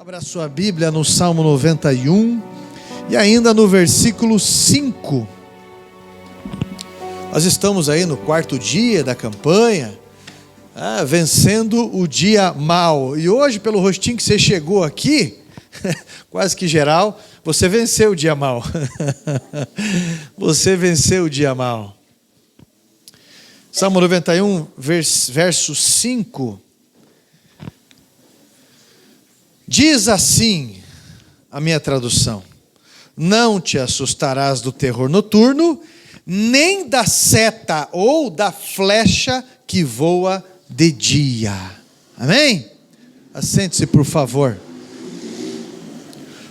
Abra sua Bíblia no Salmo 91 e ainda no versículo 5. Nós estamos aí no quarto dia da campanha, vencendo o dia mau. E hoje, pelo rostinho que você chegou aqui, quase que geral, você venceu o dia mau. Você venceu o dia mau. Salmo 91, verso 5. Diz assim a minha tradução: não te assustarás do terror noturno, nem da seta ou da flecha que voa de dia. Amém? Assente-se, por favor.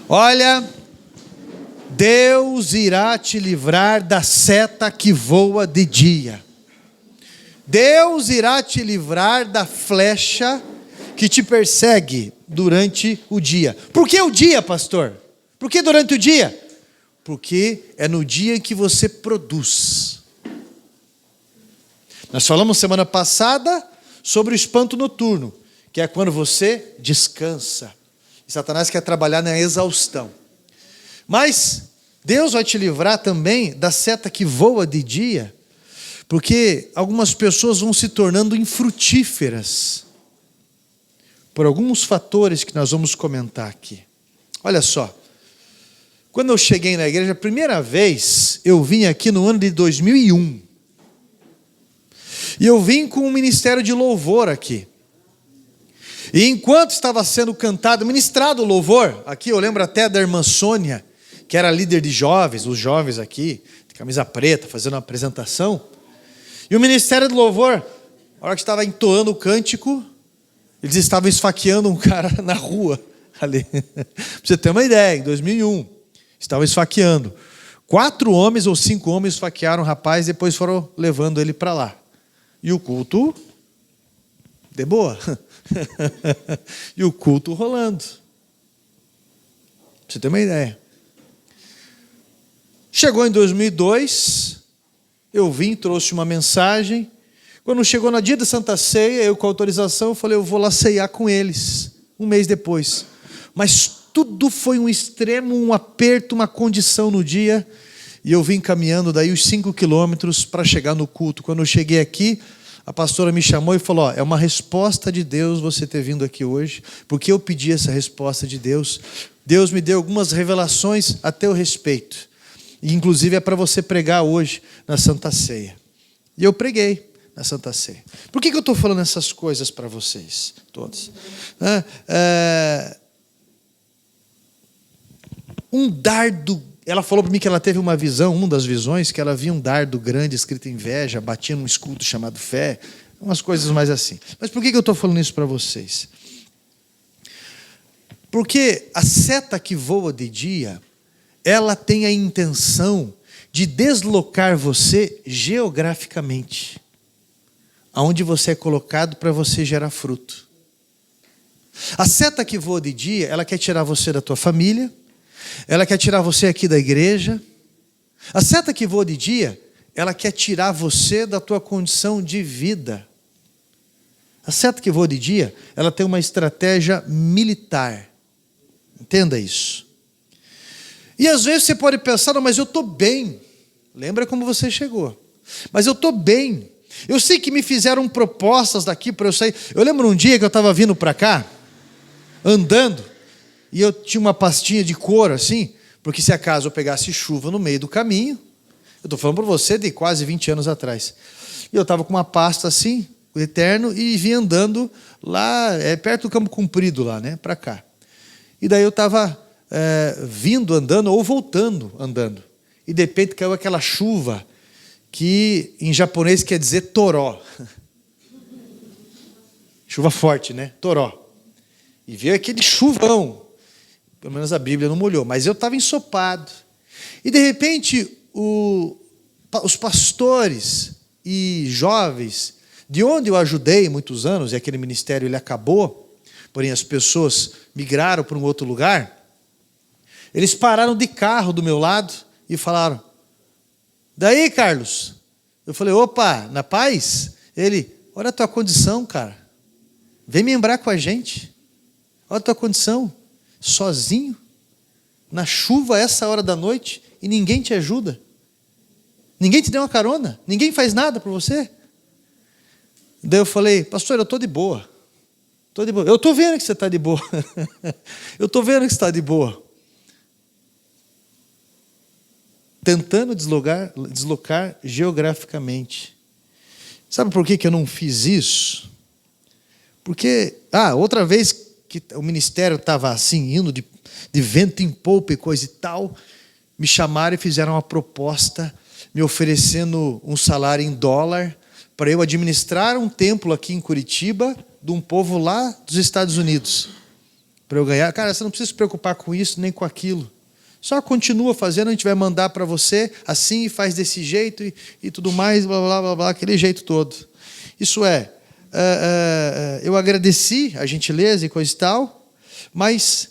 Olha, Deus irá te livrar da seta que voa de dia. Deus irá te livrar da flecha que te persegue durante o dia. Por que o dia, pastor? Por que durante o dia? Porque é no dia que você produz. Nós falamos semana passada sobre o espanto noturno, que é quando você descansa. E Satanás quer trabalhar na exaustão. Mas Deus vai te livrar também da seta que voa de dia, porque algumas pessoas vão se tornando infrutíferas por alguns fatores que nós vamos comentar aqui. Olha só, quando eu cheguei na igreja, a primeira vez, eu vim aqui no ano de 2001. E eu vim com um ministério de louvor aqui. E enquanto estava sendo cantado, ministrado o louvor, aqui eu lembro até da irmã Sônia, que era líder de jovens, os jovens aqui, de camisa preta, fazendo uma apresentação. E o ministério do louvor, na hora que estava entoando o cântico, eles estavam esfaqueando um cara na rua, ali. Para você ter uma ideia, em 2001, estavam esfaqueando. 4 homens ou 5 homens esfaquearam o rapaz, depois foram levando ele para lá. E o culto, de boa. E o culto rolando. Para você ter uma ideia. Chegou em 2002, eu vim, trouxe uma mensagem. Quando chegou no dia da Santa Ceia, eu com autorização, eu falei, eu vou lá ceiar com eles, um mês depois. Mas tudo foi um extremo, um aperto, uma condição no dia, e eu vim caminhando daí os 5 quilômetros para chegar no culto. Quando eu cheguei aqui, a pastora me chamou e falou, é uma resposta de Deus você ter vindo aqui hoje, porque eu pedi essa resposta de Deus. Deus me deu algumas revelações a teu respeito, e inclusive é para você pregar hoje na Santa Ceia. E eu preguei na Santa Ceia. Por que eu estou falando essas coisas para vocês todos? Um dardo, ela falou para mim que ela teve uma visão, uma das visões, que ela via um dardo grande escrito inveja, batia num escudo chamado fé, umas coisas mais assim. Mas por que eu estou falando isso para vocês? Porque a seta que voa de dia, ela tem a intenção de deslocar você geograficamente, aonde você é colocado para você gerar fruto. A seta que voa de dia, ela quer tirar você da tua família, ela quer tirar você aqui da igreja. A seta que voa de dia, ela quer tirar você da tua condição de vida. A seta que voa de dia, ela tem uma estratégia militar. Entenda isso. E às vezes você pode pensar, não, mas eu estou bem. Lembra como você chegou. Mas eu estou bem. Eu sei que me fizeram propostas daqui para eu sair. Eu lembro um dia que eu estava vindo para cá, andando, e eu tinha uma pastinha de couro assim, porque se acaso eu pegasse chuva no meio do caminho, eu estou falando para você de quase 20 anos atrás, e eu estava com uma pasta assim, eterno, e vim andando lá, perto do Campo Comprido lá, né, para cá. E daí eu estava vindo andando, ou voltando andando, e de repente caiu aquela chuva, que em japonês quer dizer toró. Chuva forte, né? Toró. E veio aquele chuvão. Pelo menos a Bíblia não molhou, mas eu estava ensopado. E de repente, os pastores e jovens, de onde eu ajudei muitos anos, e aquele ministério ele acabou, porém as pessoas migraram para um outro lugar, eles pararam de carro do meu lado e falaram, daí, Carlos? Eu falei, opa, na paz? Ele, olha a tua condição, cara. Vem membrar com a gente. Olha a tua condição. sozinho, na chuva, essa hora da noite, e ninguém te ajuda. Ninguém te deu uma carona, ninguém faz nada por você. Daí eu falei, pastor, eu estou de boa. Estou de boa. Eu estou vendo que você está de boa. Eu estou vendo que você está de boa. Tentando deslocar geograficamente. Sabe por que eu não fiz isso? Porque, outra vez que o ministério estava assim, indo de vento em polpa e coisa e tal, me chamaram e fizeram uma proposta, me oferecendo um salário em dólar, para eu administrar um templo aqui em Curitiba, de um povo lá dos Estados Unidos. Para eu ganhar. Cara, você não precisa se preocupar com isso, nem com aquilo. Só continua fazendo, a gente vai mandar para você assim, e faz desse jeito, e tudo mais, blá, blá, blá, blá, aquele jeito todo. Isso é, eu agradeci a gentileza e coisa e tal, mas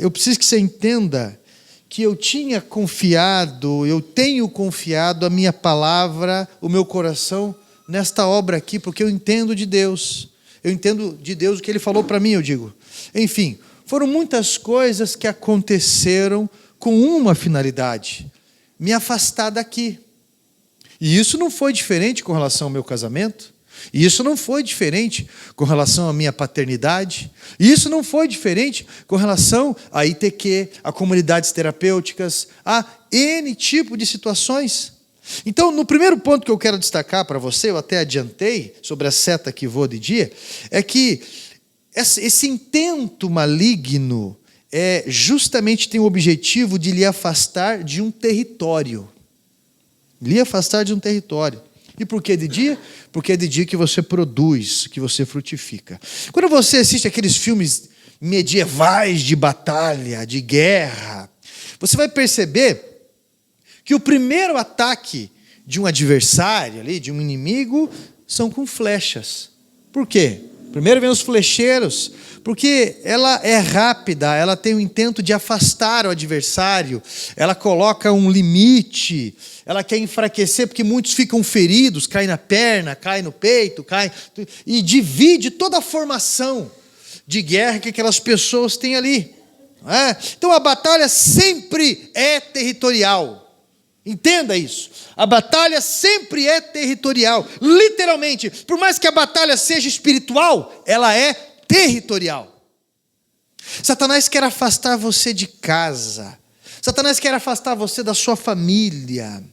eu preciso que você entenda que eu tenho confiado a minha palavra, o meu coração, nesta obra aqui, porque eu entendo de Deus. Eu entendo de Deus o que Ele falou para mim, eu digo. Enfim, foram muitas coisas que aconteceram com uma finalidade: me afastar daqui. E isso não foi diferente com relação ao meu casamento. E isso não foi diferente com relação à minha paternidade. E isso não foi diferente com relação à ITQ, a comunidades terapêuticas, a N tipo de situações. Então, no primeiro ponto que eu quero destacar para você, eu até adiantei sobre a seta que voa de dia, é que esse intento maligno justamente tem o objetivo de lhe afastar de um território. Lhe afastar de um território. E por que de dia? Porque é de dia que você produz, que você frutifica. Quando você assiste aqueles filmes medievais de batalha, de guerra, você vai perceber que o primeiro ataque de um adversário, ali, de um inimigo, são com flechas. Por quê? Primeiro vem os flecheiros, porque ela é rápida, ela tem o intento de afastar o adversário, ela coloca um limite, ela quer enfraquecer, porque muitos ficam feridos, caem na perna, caem no peito, e divide toda a formação de guerra que aquelas pessoas têm ali. Então a batalha sempre é territorial. Entenda isso. A batalha sempre é territorial. Literalmente, por mais que a batalha seja espiritual, ela é territorial. Satanás quer afastar você de casa. Satanás quer afastar você da sua família.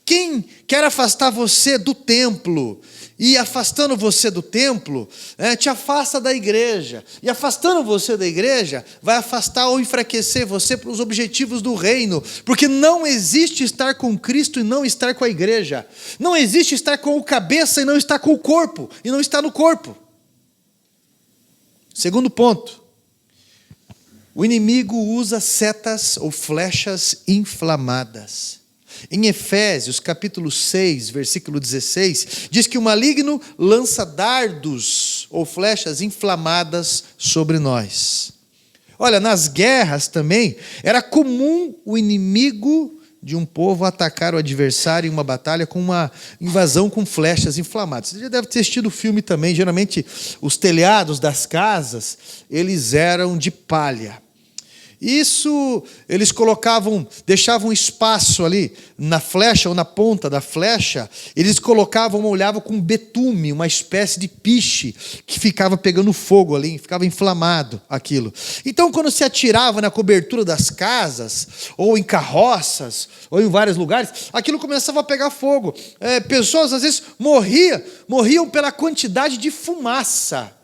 Quem quer afastar você do templo? E afastando você do templo, te afasta da igreja. E afastando você da igreja, vai afastar ou enfraquecer você para os objetivos do reino. Porque não existe estar com Cristo e não estar com a igreja. Não existe estar com o cabeça e não estar com o corpo. E não estar no corpo. Segundo ponto. O inimigo usa setas ou flechas inflamadas. Em Efésios, capítulo 6, versículo 16, diz que o maligno lança dardos ou flechas inflamadas sobre nós. Olha, nas guerras também, era comum o inimigo de um povo atacar o adversário em uma batalha com uma invasão com flechas inflamadas. Você já deve ter assistido o filme também. Geralmente, os telhados das casas, eles eram de palha. Isso, eles deixavam espaço ali na flecha ou na ponta da flecha, eles molhavam com betume, uma espécie de piche que ficava pegando fogo ali, ficava inflamado aquilo. Então, quando se atirava na cobertura das casas, ou em carroças, ou em vários lugares, aquilo começava a pegar fogo. Pessoas, às vezes, morriam pela quantidade de fumaça.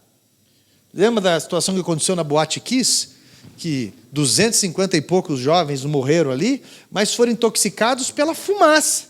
Lembra da situação que aconteceu na Boate Kiss? Que 250 e poucos jovens morreram ali, mas foram intoxicados pela fumaça.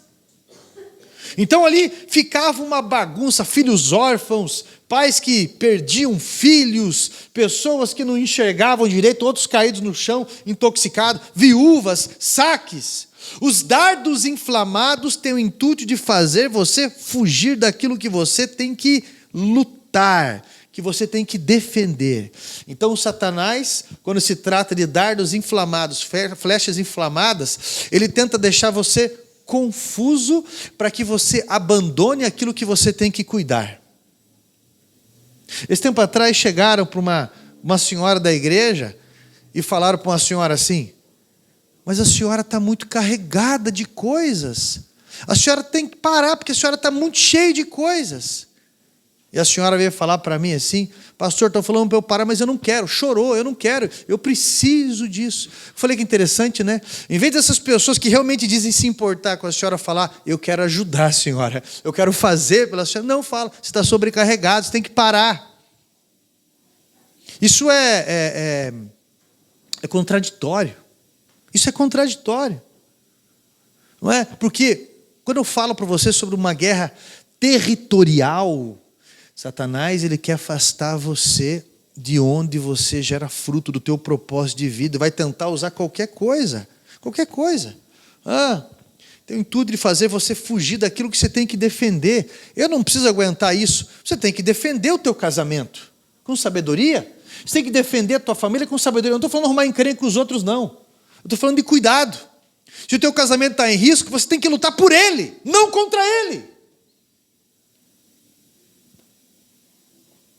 Então ali ficava uma bagunça, filhos órfãos, pais que perdiam filhos, pessoas que não enxergavam direito, outros caídos no chão, intoxicados, viúvas, saques. Os dardos inflamados têm o intuito de fazer você fugir daquilo que você tem que lutar, que você tem que defender. Então o Satanás, quando se trata de dardos inflamados, flechas inflamadas, ele tenta deixar você confuso para que você abandone aquilo que você tem que cuidar. Esse tempo atrás chegaram para uma senhora da igreja e falaram para uma senhora assim: mas a senhora está muito carregada de coisas. A senhora tem que parar, porque a senhora está muito cheia de coisas. E a senhora veio falar para mim assim: pastor, estão falando para eu parar, mas eu não quero. Chorou, eu não quero, eu preciso disso. Falei que interessante, né? Em vez dessas pessoas que realmente dizem se importar com a senhora falar: eu quero ajudar a senhora, eu quero fazer pela senhora. Não, fala, você está sobrecarregado, você tem que parar. Isso é contraditório. Isso é contraditório. Não é? Porque quando eu falo para você sobre uma guerra territorial, Satanás, ele quer afastar você de onde você gera fruto do teu propósito de vida. Vai tentar usar qualquer coisa. Qualquer coisa. Tem tudo de fazer você fugir daquilo que você tem que defender. Eu não preciso aguentar isso. Você tem que defender o teu casamento com sabedoria. Você tem que defender a tua família com sabedoria. Eu não estou falando de arrumar encrenca com os outros, não. Eu estou falando de cuidado. Se o teu casamento está em risco, você tem que lutar por ele, não contra ele.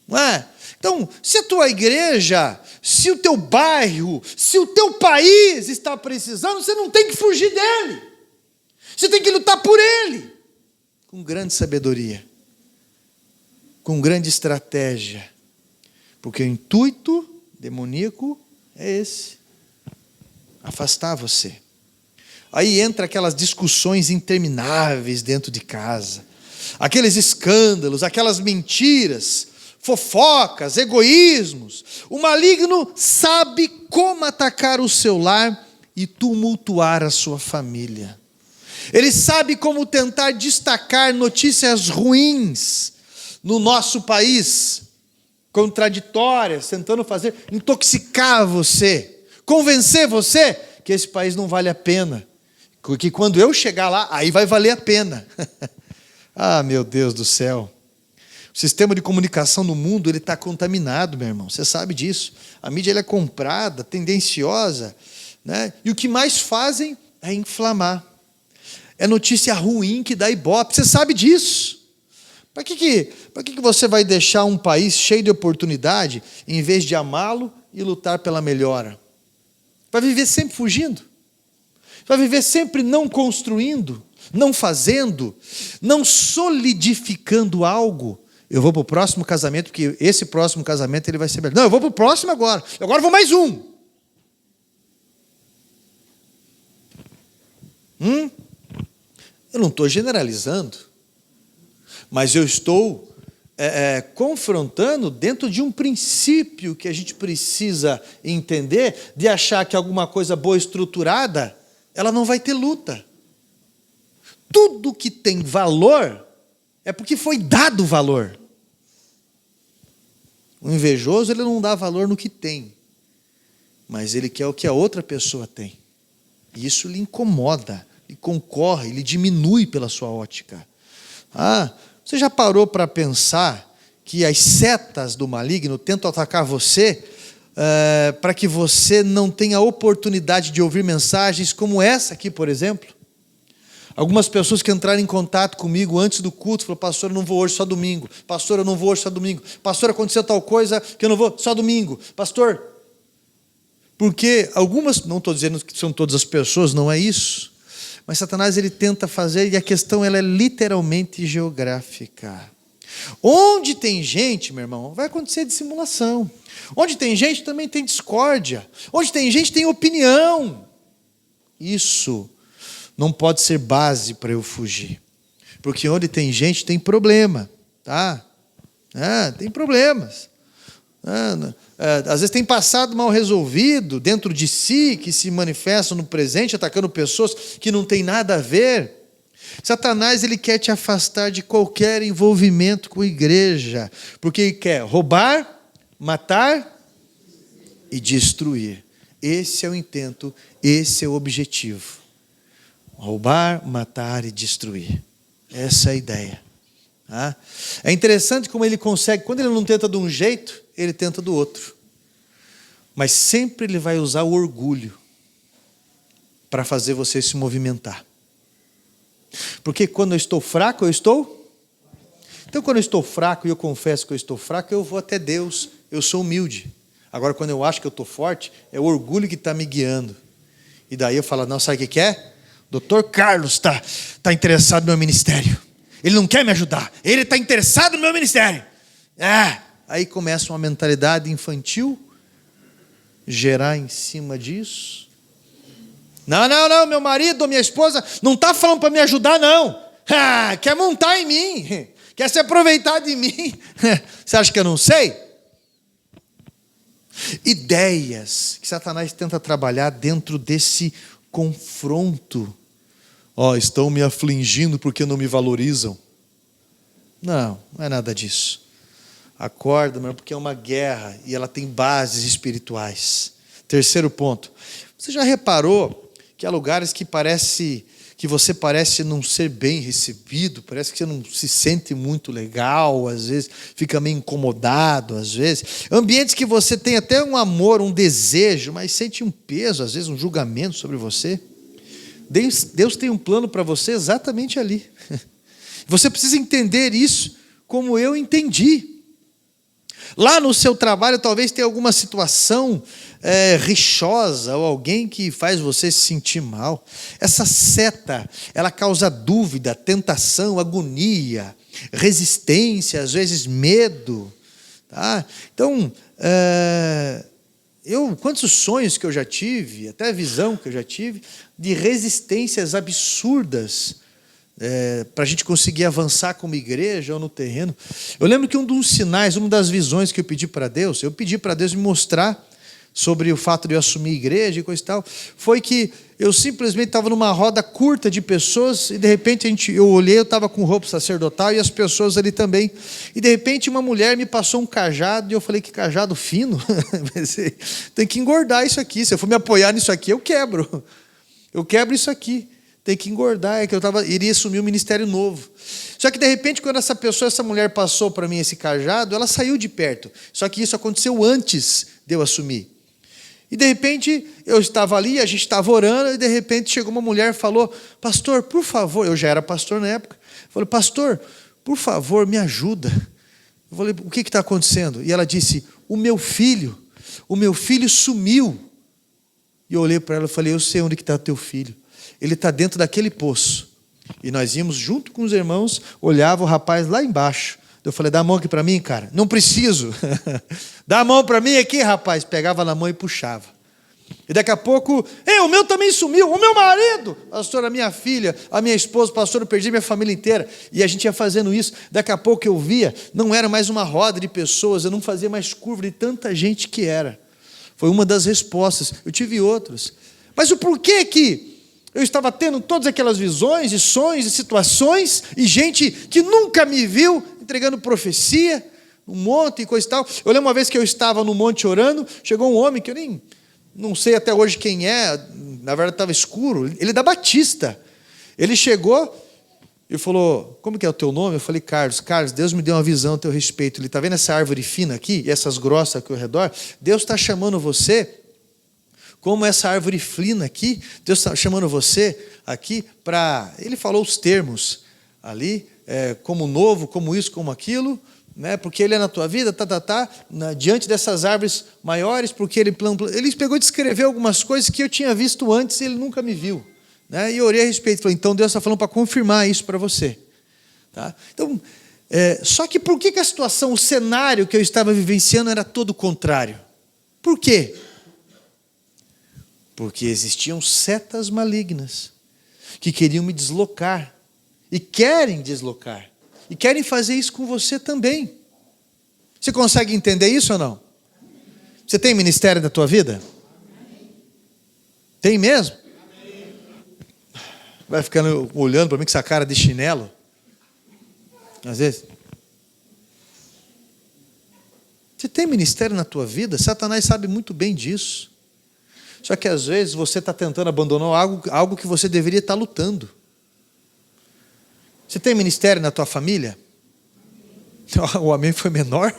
Não é? Então, se a tua igreja, se o teu bairro, se o teu país está precisando, você não tem que fugir dele. Você tem que lutar por ele. Com grande sabedoria. Com grande estratégia. Porque o intuito demoníaco é esse: afastar você. Aí entra aquelas discussões intermináveis dentro de casa. Aqueles escândalos, aquelas mentiras, fofocas, egoísmos. O maligno sabe como atacar o seu lar e tumultuar a sua família. Ele sabe como tentar destacar notícias ruins no nosso país, contraditórias, tentando intoxicar você, convencer você que esse país não vale a pena, porque quando eu chegar lá, aí vai valer a pena. Meu Deus do céu. O sistema de comunicação no mundo está contaminado, meu irmão, você sabe disso. A mídia é comprada, tendenciosa, né? E o que mais fazem é inflamar. É notícia ruim que dá ibope, você sabe disso. Para que você vai deixar um país cheio de oportunidade, em vez de amá-lo e lutar pela melhora? Vai viver sempre fugindo? Vai viver sempre não construindo, não fazendo, não solidificando algo? Eu vou para o próximo casamento, porque esse próximo casamento ele vai ser melhor. Não, eu vou para o próximo agora. Agora eu vou mais um. Eu não estou generalizando, mas eu estou confrontando dentro de um princípio que a gente precisa entender, de achar que alguma coisa boa estruturada, ela não vai ter luta. Tudo que tem valor é porque foi dado valor. O invejoso, ele não dá valor no que tem, mas ele quer o que a outra pessoa tem. E isso lhe incomoda, lhe concorre, lhe diminui pela sua ótica. Você já parou para pensar que as setas do maligno tentam atacar você para que você não tenha oportunidade de ouvir mensagens como essa aqui, por exemplo? Algumas pessoas que entraram em contato comigo antes do culto falaram: pastor, eu não vou hoje, só domingo. Pastor, eu não vou hoje, só domingo. Pastor, aconteceu tal coisa que eu não vou, só domingo. Pastor, porque algumas, não estou dizendo que são todas as pessoas, não é isso, mas Satanás ele tenta fazer, e a questão ela é literalmente geográfica. Onde tem gente, meu irmão, vai acontecer dissimulação. Onde tem gente também tem discórdia. Onde tem gente tem opinião. Isso não pode ser base para eu fugir. Porque onde tem gente tem problema, tá? Tem problemas. Às vezes tem passado mal resolvido dentro de si, que se manifestam no presente, atacando pessoas que não têm nada a ver. Satanás ele quer te afastar de qualquer envolvimento com a igreja, porque ele quer roubar, matar e destruir. Esse é o intento, esse é o objetivo. Roubar, matar e destruir. Essa é a ideia. É interessante como ele consegue, quando ele não tenta de um jeito, ele tenta do outro. Mas sempre ele vai usar o orgulho para fazer você se movimentar. Porque quando eu estou fraco, eu estou? Então quando eu estou fraco e eu confesso que eu estou fraco, eu vou até Deus, eu sou humilde. Agora, quando eu acho que eu estou forte, é o orgulho que está me guiando. E daí eu falo, não, sabe o que é? Doutor Carlos está interessado no meu ministério. Ele não quer me ajudar. Ele está interessado no meu ministério. Aí começa uma mentalidade infantil, gerar em cima disso. Não, meu marido, minha esposa, não está falando para me ajudar, não. Quer montar em mim. Quer se aproveitar de mim. Você acha que eu não sei? Ideias que Satanás tenta trabalhar dentro desse confronto. Estão me afligindo porque não me valorizam. Não é nada disso. Acorda, mas porque é uma guerra e ela tem bases espirituais. Terceiro ponto. Você já reparou que há lugares que você parece não ser bem recebido, parece que você não se sente muito legal, às vezes fica meio incomodado, às vezes. Ambientes que você tem até um amor, um desejo, mas sente um peso, às vezes um julgamento sobre você. Deus tem um plano para você exatamente ali. Você precisa entender isso como eu entendi. Lá no seu trabalho talvez tenha alguma situação rixosa ou alguém que faz você se sentir mal. Essa seta, ela causa dúvida, tentação, agonia, resistência, às vezes medo. Tá? Então, quantos sonhos que eu já tive, até visão que eu já tive, de resistências absurdas, para a gente conseguir avançar como igreja ou no terreno. Eu lembro que um dos sinais, uma das visões que eu pedi para Deus me mostrar sobre o fato de eu assumir a igreja e coisa e tal, foi que eu simplesmente estava numa roda curta de pessoas e de repente eu olhei, eu estava com roupa sacerdotal e as pessoas ali também, e de repente uma mulher me passou um cajado e eu falei, que cajado fino. Tem que engordar isso aqui, se eu for me apoiar nisso aqui eu quebro isso aqui. Tem que engordar, é que eu iria assumir um ministério novo. Só que de repente, quando essa mulher passou para mim esse cajado, ela saiu de perto. Só que isso aconteceu antes de eu assumir. E de repente, eu estava ali, a gente estava orando, e de repente chegou uma mulher e falou, pastor, por favor, eu já era pastor na época, falei, pastor, por favor, me ajuda. Eu falei, o que está acontecendo? E ela disse, o meu filho sumiu. E eu olhei para ela e falei, eu sei onde está o teu filho. Ele está dentro daquele poço. E nós íamos junto com os irmãos, olhava o rapaz lá embaixo. Eu falei, dá a mão aqui para mim, cara. Não preciso. Dá a mão para mim aqui, rapaz. Pegava na mão e puxava. E daqui a pouco, o meu também sumiu, o meu marido. Pastor, a minha filha, a minha esposa, pastor, eu perdi minha família inteira. E a gente ia fazendo isso. Daqui a pouco eu via, não era mais uma roda de pessoas, eu não fazia mais curva de tanta gente que era. Foi uma das respostas. Eu tive outras. Mas o porquê que eu estava tendo todas aquelas visões e sonhos e situações e gente que nunca me viu entregando profecia, um monte e coisa e tal. Eu lembro uma vez que eu estava no monte orando, chegou um homem que eu nem não sei até hoje quem é, na verdade estava escuro, ele é da Batista. Ele chegou e falou, como que é o teu nome? Eu falei, Carlos, Deus me deu uma visão a teu respeito. Ele está vendo essa árvore fina aqui e essas grossas aqui ao redor? Deus está chamando você, como essa árvore fina aqui, Deus está chamando você aqui para... Ele falou os termos ali, como novo, como isso, como aquilo, né? Porque ele é na tua vida, diante dessas árvores maiores, porque ele pegou e descreveu algumas coisas que eu tinha visto antes e ele nunca me viu. Né? E eu orei a respeito, falei, então Deus está falando para confirmar isso para você. Tá? Então, só que por que a situação, o cenário que eu estava vivenciando era todo o contrário? Por quê? Porque existiam setas malignas que queriam me deslocar e querem deslocar e querem fazer isso com você também. Você consegue entender isso ou não? Você tem ministério na tua vida? Tem mesmo? Vai ficando olhando para mim com essa cara de chinelo? Às vezes. Você tem ministério na tua vida? Satanás sabe muito bem disso. Só que às vezes você está tentando abandonar algo que você deveria estar lutando. Você tem ministério na tua família? O amém foi menor?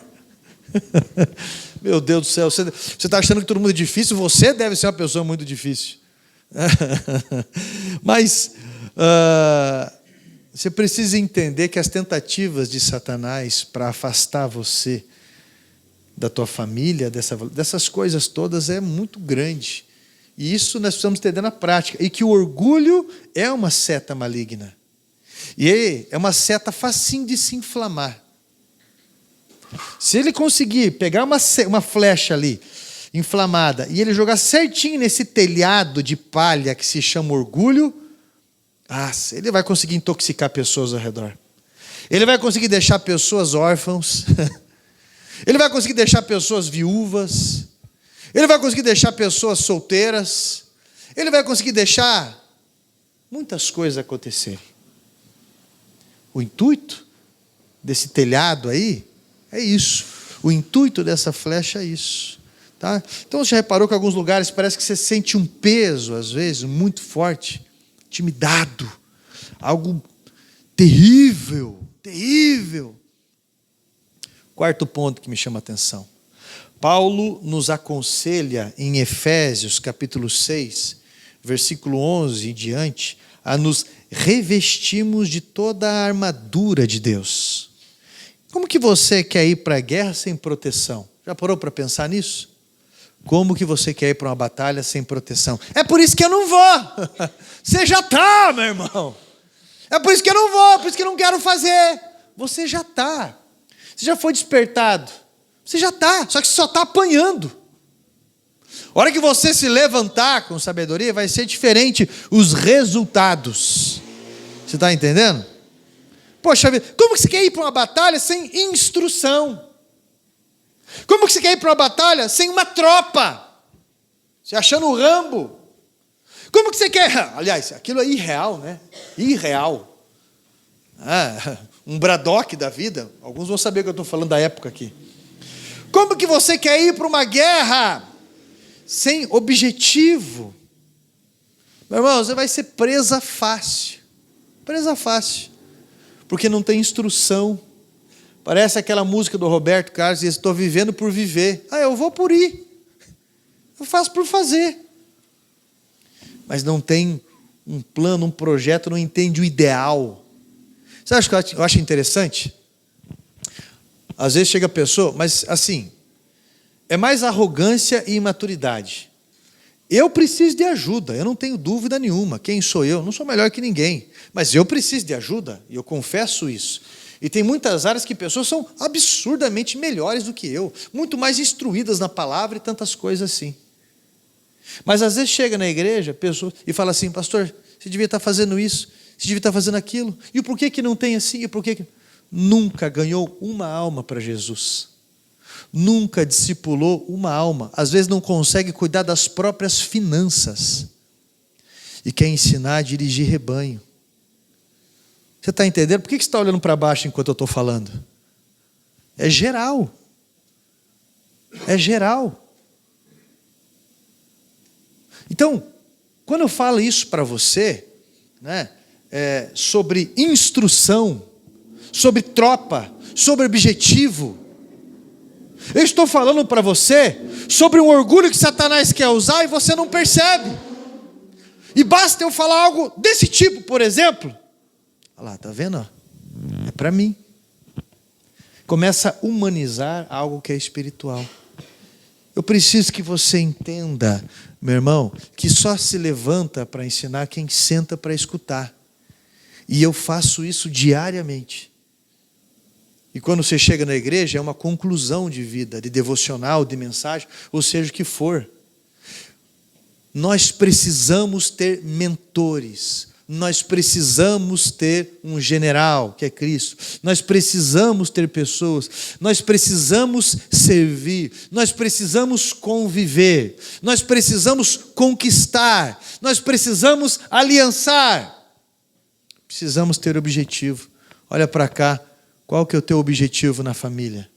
Meu Deus do céu, você está achando que todo mundo é difícil? Você deve ser uma pessoa muito difícil. Mas você precisa entender que as tentativas de Satanás para afastar você da tua família, dessas coisas todas é muito grande. E isso nós precisamos entender na prática. E que o orgulho é uma seta maligna. E é uma seta facinho de se inflamar. Se ele conseguir pegar uma flecha ali, inflamada, e ele jogar certinho nesse telhado de palha que se chama orgulho, ele vai conseguir intoxicar pessoas ao redor. Ele vai conseguir deixar pessoas órfãos. Ele vai conseguir deixar pessoas viúvas. Ele vai conseguir deixar pessoas solteiras. Ele vai conseguir deixar muitas coisas acontecerem. O intuito desse telhado aí é isso. O intuito dessa flecha é isso. Tá? Então você já reparou que em alguns lugares parece que você sente um peso, às vezes, muito forte, intimidado, algo terrível, terrível. Quarto ponto que me chama a atenção. Paulo nos aconselha em Efésios, capítulo 6, versículo 11 em diante, a nos revestirmos de toda a armadura de Deus. Como que você quer ir para a guerra sem proteção? Já parou para pensar nisso? Como que você quer ir para uma batalha sem proteção? É por isso que eu não vou. Você já está, meu irmão. É por isso que eu não vou, por isso que eu não quero fazer. Você já está. Você já foi despertado. Você já está, só que você só está apanhando. A hora que você se levantar com sabedoria, vai ser diferente os resultados. Você está entendendo? Poxa vida, como que você quer ir para uma batalha sem instrução? Como que você quer ir para uma batalha sem uma tropa? Você achando o Rambo? Como que você quer? Aliás, aquilo é irreal, né? Irreal. Um Braddock da vida. Alguns vão saber que eu estou falando da época aqui. Como que você quer ir para uma guerra sem objetivo? Meu irmão, você vai ser presa fácil. Presa fácil. Porque não tem instrução. Parece aquela música do Roberto Carlos, diz, estou vivendo por viver. Eu vou por ir. Eu faço por fazer. Mas não tem um plano, um projeto, não entende o ideal. Você acha que eu acho interessante? Às vezes chega a pessoa, mas assim, é mais arrogância e imaturidade. Eu preciso de ajuda, eu não tenho dúvida nenhuma. Quem sou eu? Não sou melhor que ninguém. Mas eu preciso de ajuda, e eu confesso isso. E tem muitas áreas que pessoas são absurdamente melhores do que eu, muito mais instruídas na palavra e tantas coisas assim. Mas às vezes chega na igreja pessoa, e fala assim, pastor, você devia estar fazendo isso, você devia estar fazendo aquilo, e por que não tem assim, e por que... Nunca ganhou uma alma para Jesus, nunca discipulou uma alma, às vezes não consegue cuidar das próprias finanças, e quer ensinar a dirigir rebanho. Você está entendendo? Por que você está olhando para baixo enquanto eu estou falando? É geral. É geral. Então, quando eu falo isso para você, né, sobre instrução, sobre tropa, sobre objetivo, eu estou falando para você sobre um orgulho que Satanás quer usar e você não percebe. E basta eu falar algo desse tipo, por exemplo. Olha lá, está vendo? É para mim. Começa a humanizar algo que é espiritual. Eu preciso que você entenda, meu irmão, que só se levanta para ensinar quem senta para escutar. E eu faço isso diariamente. E quando você chega na igreja, é uma conclusão de vida, de devocional, de mensagem, ou seja o que for. Nós precisamos ter mentores. Nós precisamos ter um general, que é Cristo. Nós precisamos ter pessoas. Nós precisamos servir. Nós precisamos conviver. Nós precisamos conquistar. Nós precisamos aliançar. Precisamos ter objetivo. Olha para cá. Qual que é o teu objetivo na família?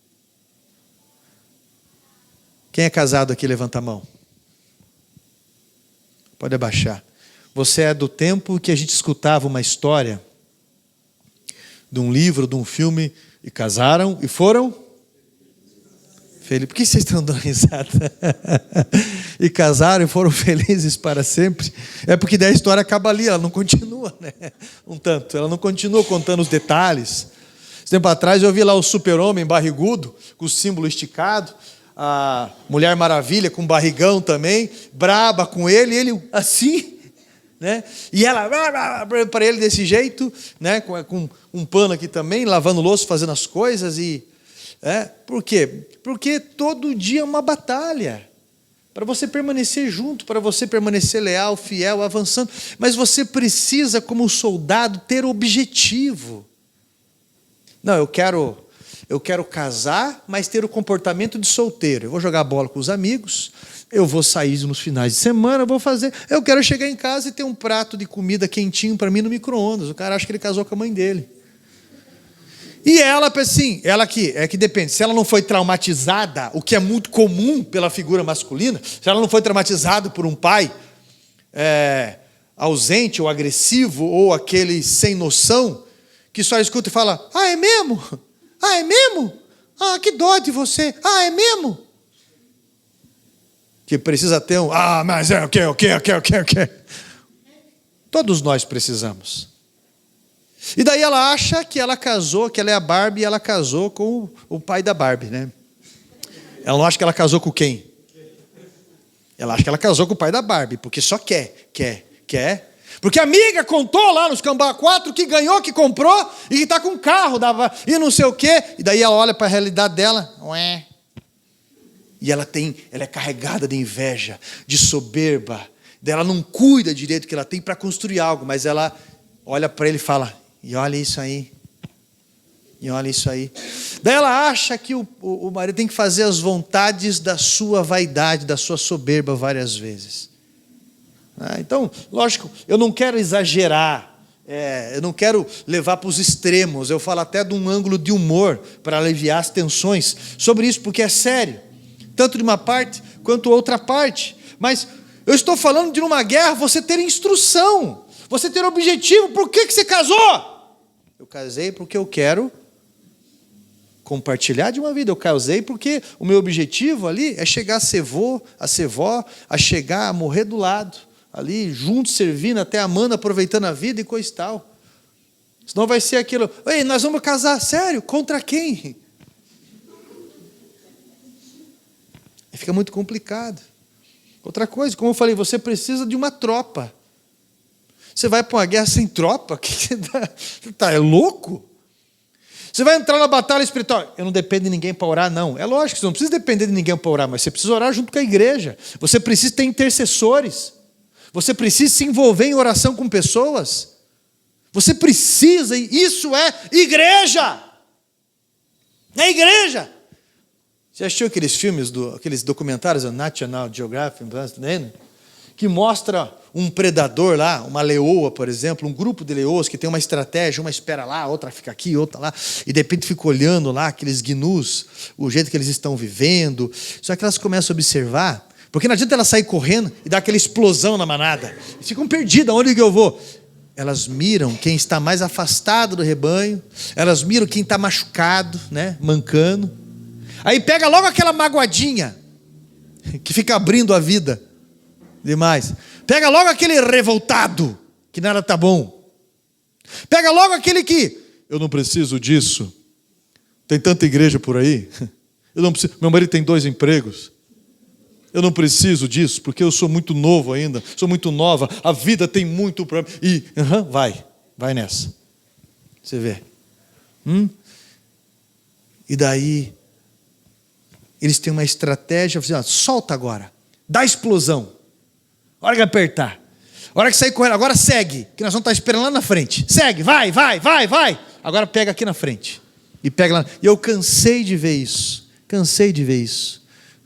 Quem é casado aqui, levanta a mão. Pode abaixar. Você é do tempo que a gente escutava uma história de um livro, de um filme, e casaram e foram felizes. Por que vocês estão dando risada? E casaram e foram felizes para sempre. É porque daí a história acaba ali, ela não continua, né? Um tanto, ela não continua contando os detalhes. Você Tempo atrás eu vi lá o Super-Homem barrigudo, com o símbolo esticado, a Mulher Maravilha com barrigão também, braba com ele assim, né? E ela para ele desse jeito, né? Com um pano aqui também, lavando louça, fazendo as coisas. Por quê? Porque todo dia é uma batalha para você permanecer junto, para você permanecer leal, fiel, avançando. Mas você precisa, como soldado, ter objetivo. Não, eu quero casar, mas ter o comportamento de solteiro. Eu vou jogar bola com os amigos, eu vou sair nos finais de semana, eu quero chegar em casa e ter um prato de comida quentinho para mim no micro-ondas. O cara acha que ele casou com a mãe dele. E ela, assim, que depende, se ela não foi traumatizada, o que é muito comum pela figura masculina, se ela não foi traumatizada por um pai ausente ou agressivo, ou aquele sem noção, que só escuta e fala, é mesmo? É mesmo? Que dó de você. É mesmo? Que precisa ter mas é o quê? Todos nós precisamos. E daí ela acha que ela casou, que ela é a Barbie, e ela casou com o pai da Barbie, né? Ela não acha que ela casou com quem? Ela acha que ela casou com o pai da Barbie, porque só quer. Porque a amiga contou lá nos Cambá 4 que ganhou, que comprou, e que está com um carro, e não sei o quê. E daí ela olha para a realidade dela, e ela é carregada de inveja, de soberba. Daí ela não cuida direito do que ela tem para construir algo, mas ela olha para ele e fala, e olha isso aí. Daí ela acha que o marido tem que fazer as vontades da sua vaidade, da sua soberba várias vezes. Então, lógico, eu não quero exagerar, eu não quero levar para os extremos, eu falo até de um ângulo de humor para aliviar as tensões sobre isso, porque é sério, tanto de uma parte quanto outra parte. Mas eu estou falando de numa guerra você ter instrução, você ter objetivo. Por que você casou? Eu casei porque eu quero compartilhar de uma vida. Eu casei porque o meu objetivo ali é chegar a ser vô, a ser vó, a chegar a morrer do lado, ali juntos, servindo, até amando, aproveitando a vida e coisa e tal. Senão vai ser aquilo, nós vamos casar, sério? Contra quem? E fica muito complicado. Outra coisa, como eu falei, você precisa de uma tropa. Você vai para uma guerra sem tropa? É louco? Você vai entrar na batalha espiritual. Eu não dependo de ninguém para orar, não. É lógico que você não precisa depender de ninguém para orar, mas você precisa orar junto com a igreja. Você precisa ter intercessores. Você precisa se envolver em oração com pessoas. Você precisa, e isso é igreja. É igreja. Você assistiu aqueles filmes, aqueles documentários do National Geographic, que mostra um predador lá, uma leoa, por exemplo, um grupo de leoas que tem uma estratégia, uma espera lá, outra fica aqui, outra lá, e de repente fica olhando lá aqueles gnus, o jeito que eles estão vivendo. Só que elas começam a observar, porque não adianta elas sair correndo e dar aquela explosão na manada. Eles ficam perdidas, onde que eu vou? Elas miram quem está mais afastado do rebanho, elas miram quem está machucado, né, mancando. Aí pega logo aquela magoadinha, que fica abrindo a vida demais. Pega logo aquele revoltado, que nada está bom. Pega logo aquele que, eu não preciso disso. Tem tanta igreja por aí. Eu não preciso, meu marido tem 2 empregos. Eu não preciso disso, porque eu sou muito novo ainda, sou muito nova, a vida tem muito para mim. E vai nessa. Você vê. E daí, eles têm uma estratégia, solta agora, dá explosão. Hora que apertar, hora que sair correndo, agora segue, que nós vamos estar esperando lá na frente. Segue, vai. Agora pega aqui na frente. E pega lá. E eu cansei de ver isso.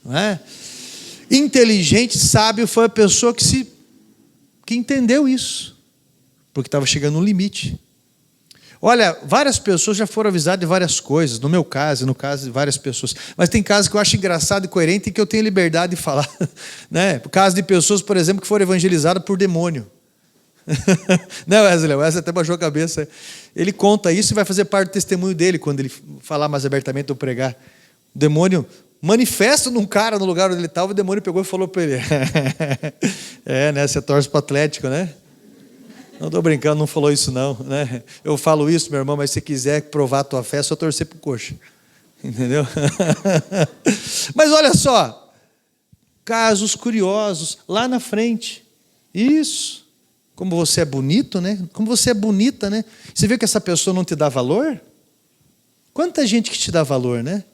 Não é? Inteligente, sábio foi a pessoa que entendeu isso, porque estava chegando no limite. Olha, várias pessoas já foram avisadas de várias coisas, no meu caso, no caso de várias pessoas, mas tem casos que eu acho engraçado e coerente e que eu tenho liberdade de falar, né? O caso de pessoas, por exemplo, que foram evangelizadas por demônio. Não, Wesley até baixou a cabeça. Ele conta isso e vai fazer parte do testemunho dele quando ele falar mais abertamente ou pregar. O demônio manifesta num cara no lugar onde ele estava, o demônio pegou e falou para ele: né? Você torce para o Atlético, né? Não estou brincando, não falou isso não, né? Eu falo isso, meu irmão, mas se você quiser provar a tua fé, é só torcer pro coxa. Entendeu? Mas olha só, casos curiosos lá na frente. Isso. Como você é bonito, né? Como você é bonita, né? Você vê que essa pessoa não te dá valor? Quanta gente que te dá valor, né?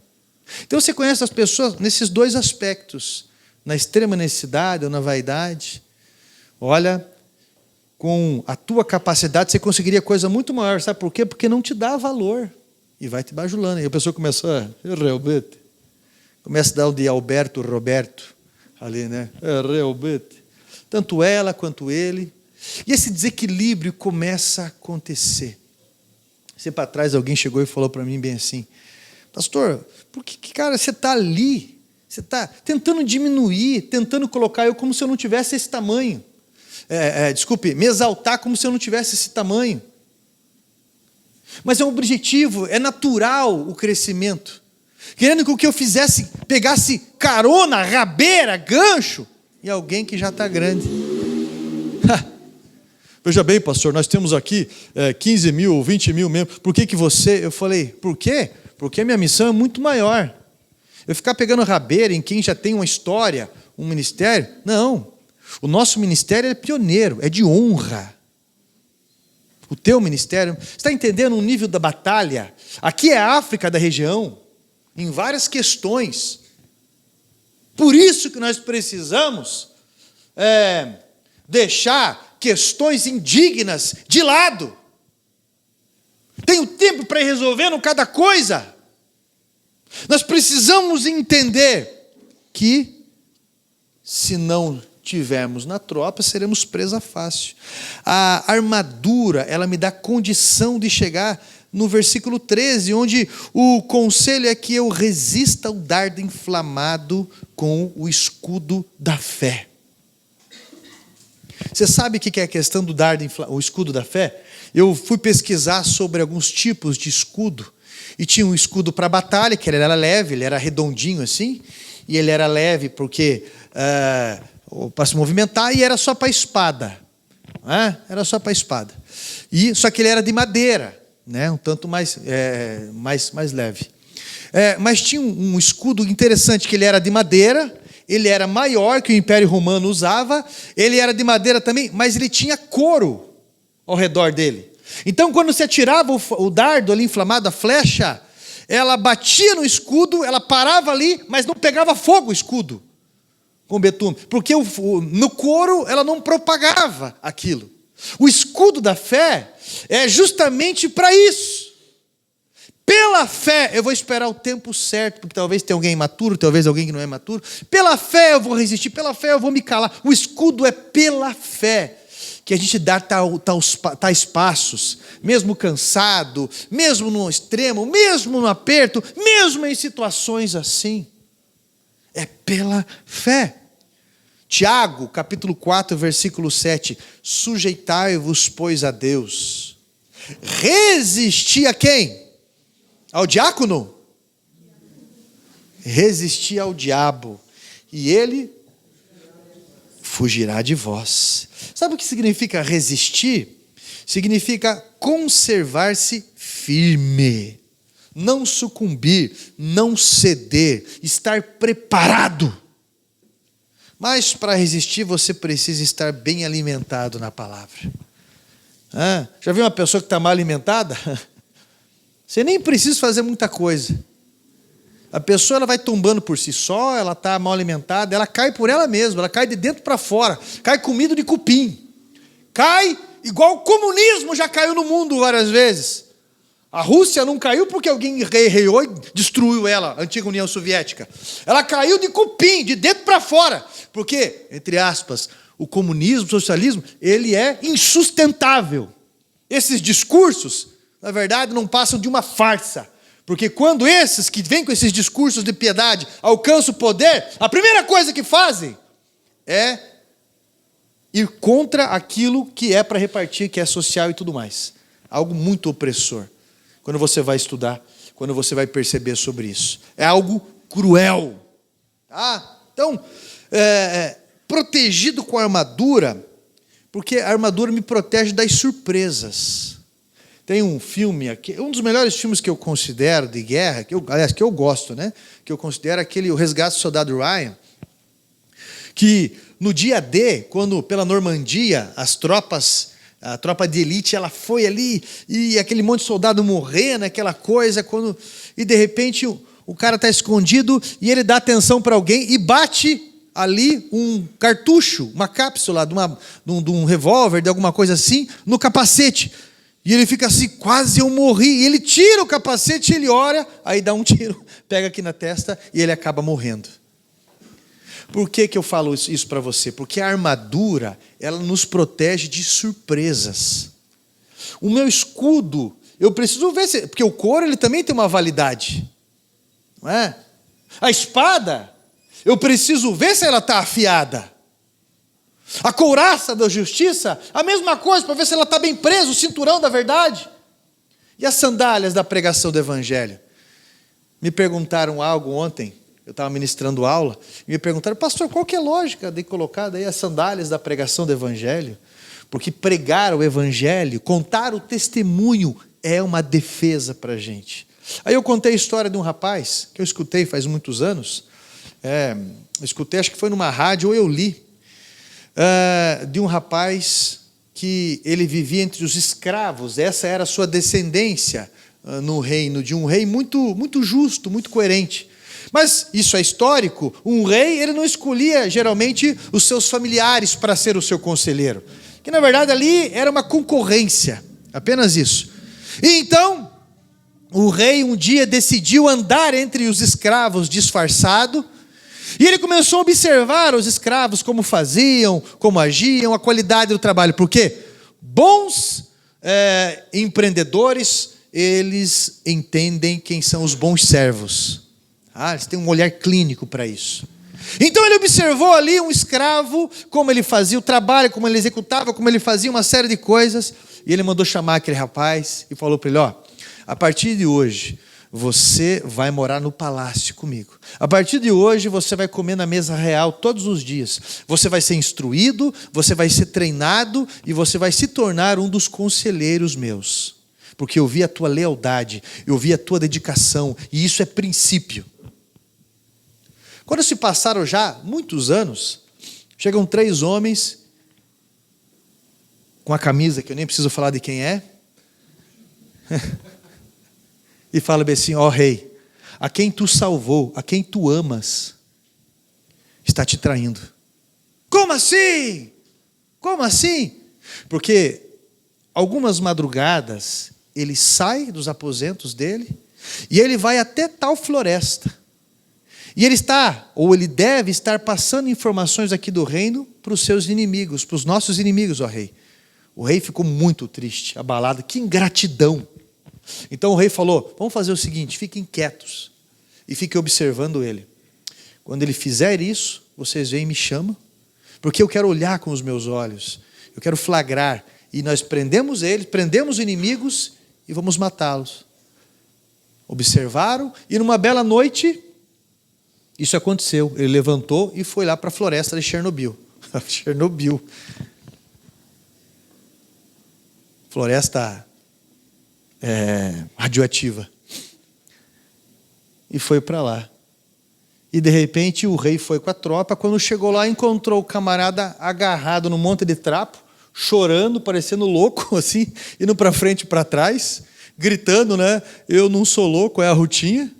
Então você conhece as pessoas nesses dois aspectos, na extrema necessidade ou na vaidade. Olha, com a tua capacidade você conseguiria coisa muito maior, sabe por quê? Porque não te dá valor e vai te bajulando. E a pessoa começa realmente, começa a dar o de Alberto Roberto ali, né? Realmente. Tanto ela quanto ele. E esse desequilíbrio começa a acontecer. Sempre para trás alguém chegou e falou para mim bem assim: pastor, por que, cara, você está ali? Você está tentando diminuir, tentando colocar eu como se eu não tivesse esse tamanho. Desculpe, me exaltar como se eu não tivesse esse tamanho. Mas é um objetivo, é natural o crescimento. Querendo que eu fizesse, pegasse carona, rabeira, gancho, em alguém que já está grande. Veja bem, pastor, nós temos aqui 15 mil, 20 mil membros. Por que você... Eu falei, por quê? Porque a minha missão é muito maior. Eu ficar pegando rabeira em quem já tem uma história, um ministério? Não. O nosso ministério é pioneiro, é de honra. O teu ministério... Você está entendendo o nível da batalha? Aqui é a África da região, em várias questões. Por isso que nós precisamos deixar questões indignas de lado. Tenho tempo para ir resolvendo cada coisa. Nós precisamos entender que, se não tivermos na tropa, seremos presa fácil. A armadura, ela me dá condição de chegar no versículo 13, onde o conselho é que eu resista ao dardo inflamado com o escudo da fé. Você sabe o que é a questão do dardo, o escudo da fé? Eu fui pesquisar sobre alguns tipos de escudo, e tinha um escudo para batalha, que ele era leve, ele era redondinho assim, e ele era leve porque para se movimentar, e era só para espada. Era só para espada. Só que ele era de madeira, né? Um tanto mais leve. Mas tinha um escudo interessante, que ele era de madeira, ele era maior que o Império Romano usava, ele era de madeira também, mas ele tinha couro ao redor dele. Então, quando você atirava o dardo ali inflamado, a flecha, ela batia no escudo, ela parava ali, mas não pegava fogo o escudo com betume, porque no couro ela não propagava aquilo. O escudo da fé é justamente para isso. Pela fé, eu vou esperar o tempo certo, porque talvez tenha alguém imaturo, talvez alguém que não é imaturo. Pela fé eu vou resistir, pela fé eu vou me calar. O escudo é pela fé que a gente dá tais passos, mesmo cansado, mesmo no extremo, mesmo no aperto, mesmo em situações assim. É pela fé. Tiago, capítulo 4, versículo 7. Sujeitai-vos, pois, a Deus. Resisti a quem? Ao diácono? Resistir ao diabo, e ele fugirá de vós. Sabe o que significa resistir? Significa conservar-se firme, não sucumbir, não ceder, estar preparado. Mas para resistir você precisa estar bem alimentado na palavra. Já viu uma pessoa que está mal alimentada? Você nem precisa fazer muita coisa. A pessoa ela vai tombando por si só, ela está mal alimentada, ela cai por ela mesma, ela cai de dentro para fora, cai comido de cupim. Cai igual o comunismo já caiu no mundo várias vezes. A Rússia não caiu porque alguém reiou e destruiu ela, a antiga União Soviética. Ela caiu de cupim, de dentro para fora. Porque, entre aspas, o comunismo, o socialismo, ele é insustentável. Esses discursos, na verdade, não passam de uma farsa. Porque quando esses que vêm com esses discursos de piedade alcançam o poder, a primeira coisa que fazem é ir contra aquilo que é para repartir, que é social e tudo mais. Algo muito opressor. Quando você vai estudar, quando você vai perceber sobre isso. É algo cruel. Então, protegido com a armadura, Porque a armadura me protege das surpresas. Tem um filme, um dos melhores filmes que eu considero de guerra, que eu gosto, né? Que eu considero O Resgate do Soldado Ryan, que no dia D, quando pela Normandia, a tropa de elite, ela foi ali, e aquele monte de soldado morrendo, aquela coisa, e de repente o cara está escondido, e ele dá atenção para alguém, e bate ali um cartucho, uma cápsula de um revólver, de alguma coisa assim, no capacete. E ele fica assim, quase eu morri. E ele tira o capacete, ele olha, aí dá um tiro, pega aqui na testa e ele acaba morrendo. Por que eu falo isso para você? Porque a armadura, ela nos protege de surpresas. O meu escudo, eu preciso ver, porque o couro ele também tem uma validade. Não é? A espada, eu preciso ver se ela está afiada. A couraça da justiça, a mesma coisa, para ver se ela está bem presa, o cinturão da verdade. E as sandálias da pregação do Evangelho? Me perguntaram algo ontem, eu estava ministrando aula, e me perguntaram, pastor, qual que é a lógica de colocar daí as sandálias da pregação do Evangelho? Porque pregar o Evangelho, contar o testemunho, é uma defesa para a gente. Aí eu contei a história de um rapaz, que eu escutei faz muitos anos, escutei, acho que foi numa rádio, ou eu li, de um rapaz que ele vivia entre os escravos, essa era a sua descendência no reino, de um rei muito, muito justo, muito coerente. Mas isso é histórico, um rei ele não escolhia geralmente os seus familiares para ser o seu conselheiro, que na verdade ali era uma concorrência, apenas isso. E então, o rei um dia decidiu andar entre os escravos disfarçado, e ele começou a observar os escravos, como faziam, como agiam, a qualidade do trabalho. Porque bons empreendedores, eles entendem quem são os bons servos. Eles têm um olhar clínico para isso. Então ele observou ali um escravo, como ele fazia o trabalho, como ele executava, como ele fazia uma série de coisas. E ele mandou chamar aquele rapaz e falou para ele, a partir de hoje, você vai morar no palácio comigo. A partir de hoje, você vai comer na mesa real todos os dias. Você vai ser instruído, você vai ser treinado e você vai se tornar um dos conselheiros meus. Porque eu vi a tua lealdade, eu vi a tua dedicação, e isso é princípio. Quando se passaram já muitos anos, chegam 3 homens com a camisa, que eu nem preciso falar de quem é, e fala bem assim, rei, a quem tu salvou, a quem tu amas, está te traindo. Como assim? Como assim? Porque algumas madrugadas, ele sai dos aposentos dele, e ele vai até tal floresta. E ele ele deve estar passando informações aqui do reino para os seus inimigos, para os nossos inimigos, rei. O rei ficou muito triste, abalado, que ingratidão. Então o rei falou, vamos fazer o seguinte, fiquem quietos e fiquem observando ele. Quando ele fizer isso, vocês vêm e me chamam, porque eu quero olhar com os meus olhos, eu quero flagrar, e nós prendemos eles, prendemos inimigos e vamos matá-los. Observaram, e numa bela noite, isso aconteceu. Ele levantou e foi lá para a floresta de Chernobyl. Chernobyl. Floresta radioativa. E foi para lá. E de repente o rei foi com a tropa. Quando chegou lá, encontrou o camarada agarrado num monte de trapo, chorando, parecendo louco, assim, indo para frente e para trás, gritando, né? Eu não sou louco, é a Rutinha.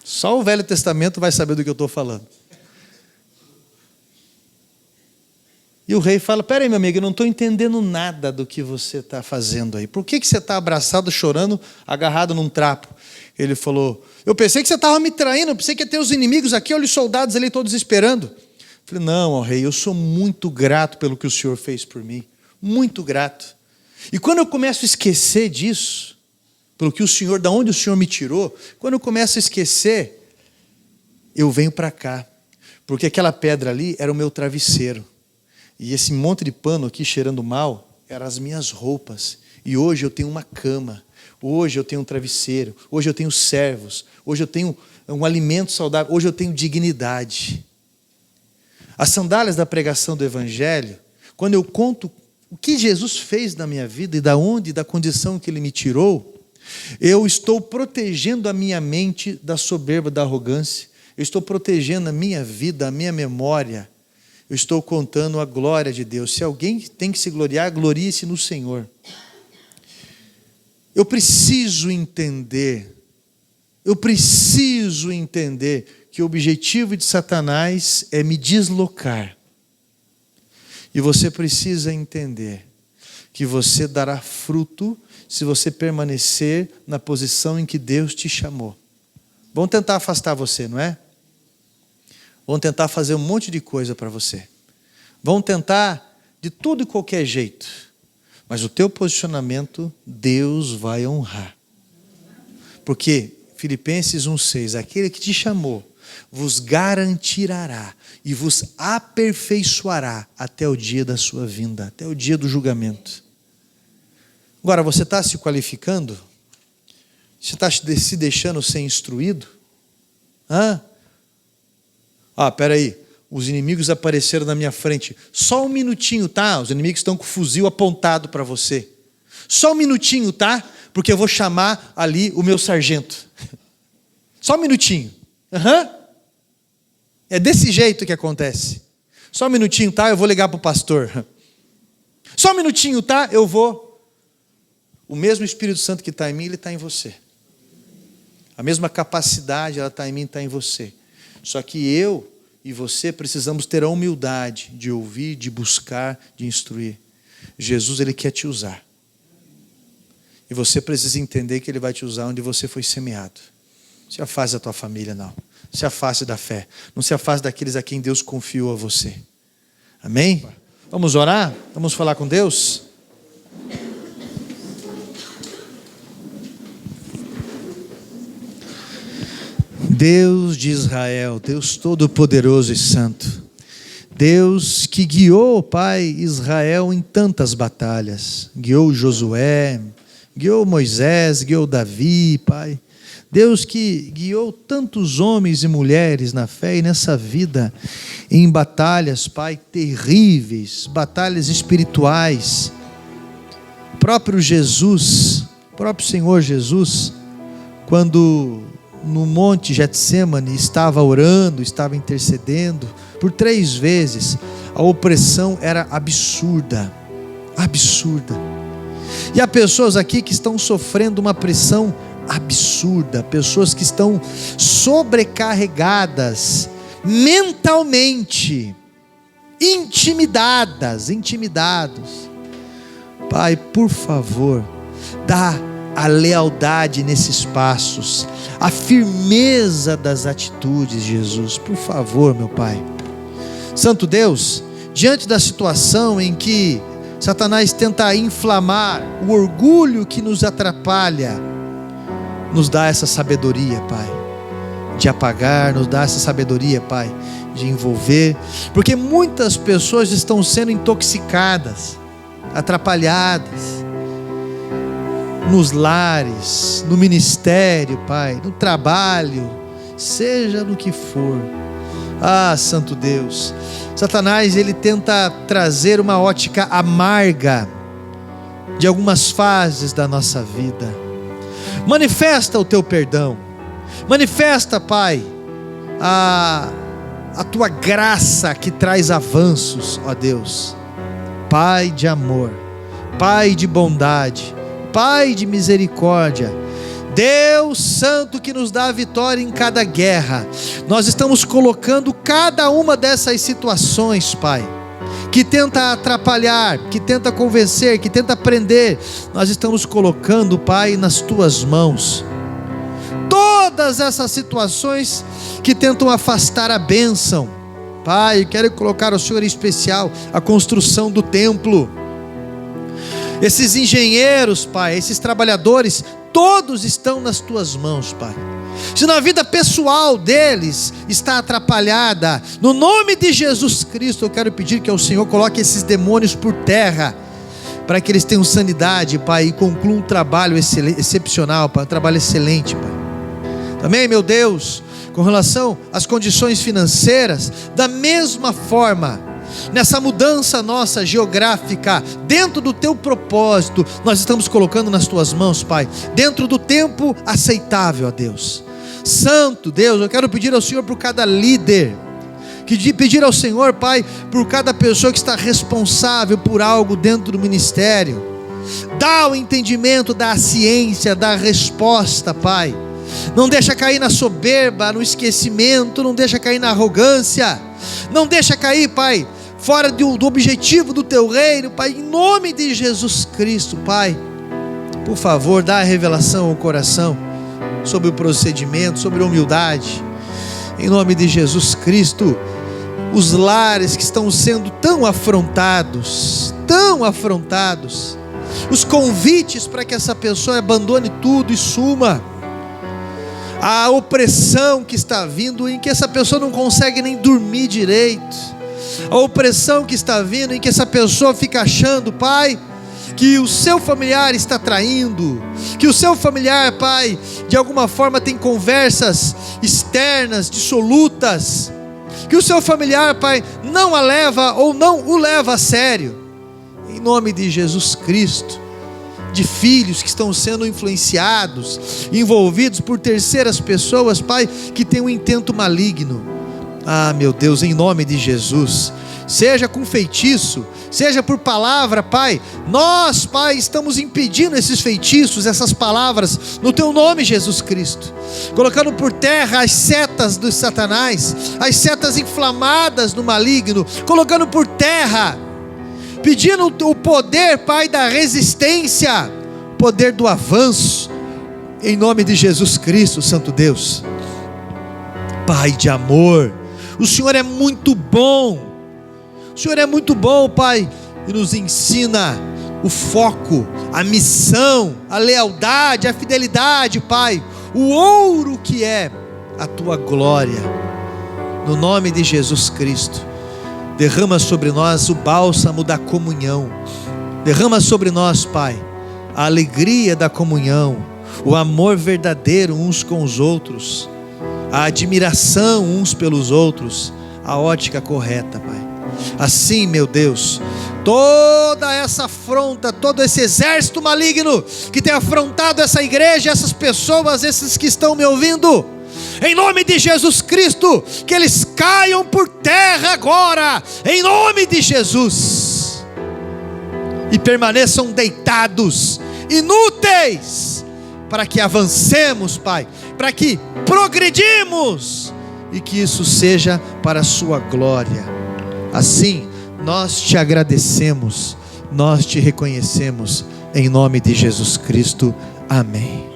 Só o Velho Testamento vai saber do que eu estou falando. E o rei fala, peraí, meu amigo, eu não estou entendendo nada do que você está fazendo aí. Por que você está abraçado, chorando, agarrado num trapo? Ele falou, eu pensei que você estava me traindo, eu pensei que ia ter os inimigos aqui, olha os soldados ali todos esperando. Eu falei, não, rei, eu sou muito grato pelo que o senhor fez por mim. Muito grato. E quando eu começo a esquecer disso, pelo que o senhor, da onde o senhor me tirou, quando eu começo a esquecer, eu venho para cá. Porque aquela pedra ali era o meu travesseiro. E esse monte de pano aqui cheirando mal, eram as minhas roupas. E hoje eu tenho uma cama, hoje eu tenho um travesseiro, hoje eu tenho servos, hoje eu tenho um alimento saudável, hoje eu tenho dignidade. As sandálias da pregação do Evangelho, quando eu conto o que Jesus fez na minha vida e da condição que Ele me tirou, eu estou protegendo a minha mente da soberba, da arrogância. Eu estou protegendo a minha vida, a minha memória. Eu estou contando a glória de Deus. Se alguém tem que se gloriar, glorie-se no Senhor. Eu preciso entender que o objetivo de Satanás é me deslocar. E você precisa entender que você dará fruto se você permanecer na posição em que Deus te chamou. Vão tentar afastar você, não é? Vão tentar fazer um monte de coisa para você. Vão tentar de tudo e qualquer jeito. Mas o teu posicionamento, Deus vai honrar. Porque Filipenses 1,6, aquele que te chamou, vos garantirá e vos aperfeiçoará até o dia da sua vinda, até o dia do julgamento. Agora, você está se qualificando? Você está se deixando ser instruído? Espera aí, os inimigos apareceram na minha frente. Só um minutinho, tá? Os inimigos estão com o fuzil apontado para você. Só um minutinho, tá? Porque eu vou chamar ali o meu sargento. Só um minutinho. É desse jeito que acontece. Só um minutinho, tá? Eu vou ligar para o pastor. Só um minutinho, tá? Eu vou. O mesmo Espírito Santo que está em mim, ele está em você. A mesma capacidade, ela está em mim, está em você. Só que eu e você precisamos ter a humildade de ouvir, de buscar, de instruir. Jesus, Ele quer te usar. E você precisa entender que Ele vai te usar onde você foi semeado. Não se afaste da tua família, não. Não se afaste da fé. Não se afaste daqueles a quem Deus confiou a você. Amém? Vamos orar? Vamos falar com Deus? Deus de Israel, Deus Todo-Poderoso e Santo, Deus que guiou, Pai, Israel em tantas batalhas, guiou Josué, guiou Moisés, guiou Davi, Pai, Deus que guiou tantos homens e mulheres na fé e nessa vida, em batalhas, Pai, terríveis, batalhas espirituais, próprio Jesus, próprio Senhor Jesus, quando no monte Getsemane estava orando, estava intercedendo, por 3 vezes, a opressão era absurda, e há pessoas aqui que estão sofrendo uma pressão absurda, pessoas que estão sobrecarregadas, mentalmente, intimidados, Pai, por favor, dá a lealdade nesses passos, a firmeza das atitudes, Jesus, por favor, meu Pai. Santo Deus, diante da situação em que Satanás tenta inflamar o orgulho que nos atrapalha, nos dá essa sabedoria, Pai, de apagar, nos dá essa sabedoria, Pai, de envolver, porque muitas pessoas estão sendo intoxicadas, atrapalhadas, nos lares, no ministério, Pai, no trabalho, seja no que for. Santo Deus, Satanás, ele tenta trazer uma ótica amarga de algumas fases da nossa vida. Manifesta o teu perdão, manifesta, Pai, a tua graça que traz avanços, ó Deus, Pai de amor, Pai de bondade, Pai de misericórdia, Deus Santo que nos dá a vitória em cada guerra. Nós estamos colocando cada uma dessas situações, Pai, que tenta atrapalhar, que tenta convencer, que tenta prender, nós estamos colocando, Pai, nas tuas mãos. Todas essas situações que tentam afastar a bênção, Pai, eu quero colocar ao Senhor em especial a construção do templo. Esses engenheiros, Pai, esses trabalhadores, todos estão nas tuas mãos, Pai. Se na vida pessoal deles está atrapalhada, no nome de Jesus Cristo, eu quero pedir que o Senhor coloque esses demônios por terra, para que eles tenham sanidade, Pai, e concluam um trabalho excepcional, Pai, um trabalho excelente, Pai. Também, meu Deus, com relação às condições financeiras, da mesma forma, nessa mudança nossa geográfica, dentro do teu propósito, nós estamos colocando nas tuas mãos, Pai, dentro do tempo aceitável, ó Deus. Santo Deus, eu quero pedir ao Senhor por cada líder, pedir ao Senhor, Pai, por cada pessoa que está responsável por algo dentro do ministério. Dá o entendimento, dá a ciência, dá a resposta, Pai. Não deixa cair na soberba, no esquecimento, não deixa cair na arrogância, não deixa cair, Pai, fora do objetivo do teu reino, Pai, em nome de Jesus Cristo, Pai. Por favor, dá a revelação ao coração sobre o procedimento, sobre a humildade, em nome de Jesus Cristo. Os lares que estão sendo tão afrontados, os convites para que essa pessoa abandone tudo e suma, a opressão que está vindo, em que essa pessoa não consegue nem dormir direito, a opressão que está vindo, em que essa pessoa fica achando, Pai, que o seu familiar está traindo, que o seu familiar, Pai, de alguma forma tem conversas externas, dissolutas, que o seu familiar, Pai, não a leva ou não o leva a sério, em nome de Jesus Cristo. De filhos que estão sendo influenciados, envolvidos por terceiras pessoas, Pai, que tem um intento maligno. Meu Deus, em nome de Jesus, seja com feitiço, seja por palavra, Pai, nós, Pai, estamos impedindo esses feitiços, essas palavras, no Teu nome, Jesus Cristo, colocando por terra as setas dos Satanás, as setas inflamadas do maligno, colocando por terra, pedindo o poder, Pai, da resistência, poder do avanço, em nome de Jesus Cristo, Santo Deus. Pai de amor, o Senhor é muito bom, Pai, e nos ensina o foco, a missão, a lealdade, a fidelidade, Pai, o ouro que é a Tua glória, no nome de Jesus Cristo. Derrama sobre nós o bálsamo da comunhão, derrama sobre nós, Pai, a alegria da comunhão, o amor verdadeiro uns com os outros, a admiração uns pelos outros, a ótica correta, Pai. Assim, meu Deus, toda essa afronta, todo esse exército maligno que tem afrontado essa igreja, essas pessoas, esses que estão me ouvindo, em nome de Jesus Cristo, que eles caiam por terra agora, em nome de Jesus, e permaneçam deitados, inúteis, para que avancemos, Pai, para que progredimos, e que isso seja para a Sua glória. Assim, nós Te agradecemos, nós Te reconhecemos, em nome de Jesus Cristo, amém.